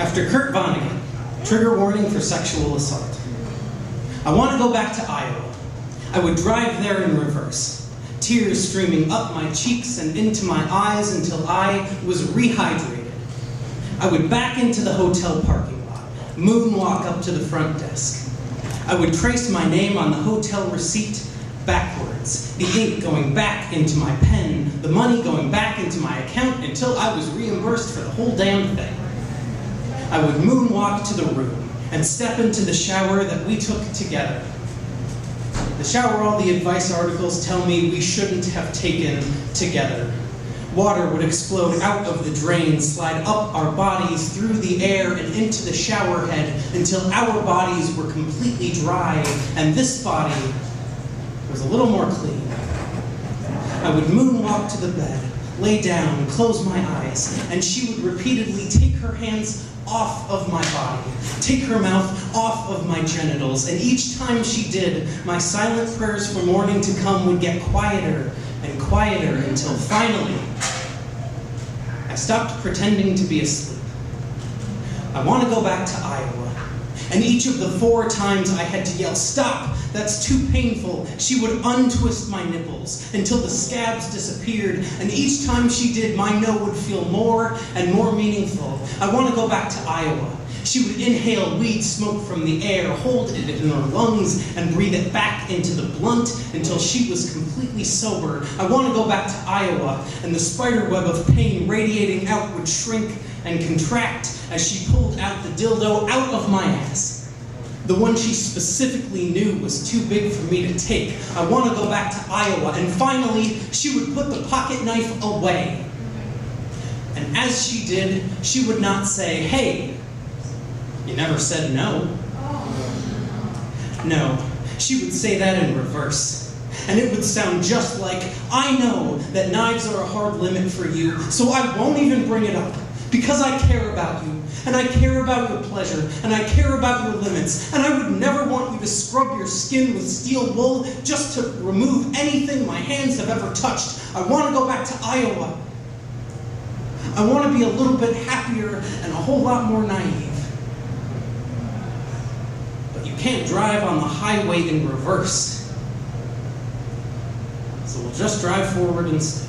After Kurt Vonnegut, trigger warning for sexual assault. I want to go back to Iowa. I would drive there in reverse, tears streaming up my cheeks and into my eyes until I was rehydrated. I would back into the hotel parking lot, moonwalk up to the front desk. I would trace my name on the hotel receipt backwards, the ink going back into my pen, the money going back into my account until I was reimbursed for the whole damn thing. I would moonwalk to the room and step into the shower that we took together. The shower all the advice articles tell me we shouldn't have taken together. Water would explode out of the drain, slide up our bodies through the air and into the shower head until our bodies were completely dry and this body was a little more clean. I would moonwalk to the bed, lay down, close my eyes, and she would repeatedly take her hands off of my body, take her mouth off of my genitals, and each time she did, my silent prayers for morning to come would get quieter and quieter until finally, I stopped pretending to be asleep. I want to go back to Iowa, and each of the 4 times I had to yell, "Stop! That's too painful," she would untwist my nipples until the scabs disappeared, and each time she did, my no would feel more and more meaningful. I want to go back to Iowa. She would inhale weed smoke from the air, hold it in her lungs, and breathe it back into the blunt until she was completely sober. I want to go back to Iowa, and the spider web of pain radiating out would shrink and contract as she pulled out the dildo out of my ass. The one she specifically knew was too big for me to take. I want to go back to Iowa, and finally, she would put the pocket knife away. And as she did, she would not say, "Hey, you never said no." No, she would say that in reverse. And it would sound just like, "I know that knives are a hard limit for you, so I won't even bring it up. Because I care about you, and I care about your pleasure, and I care about your limits, and I would never want you to scrub your skin with steel wool just to remove anything my hands have ever touched. I want to go back to Iowa. I want to be a little bit happier and a whole lot more naive." But you can't drive on the highway in reverse. So we'll just drive forward instead.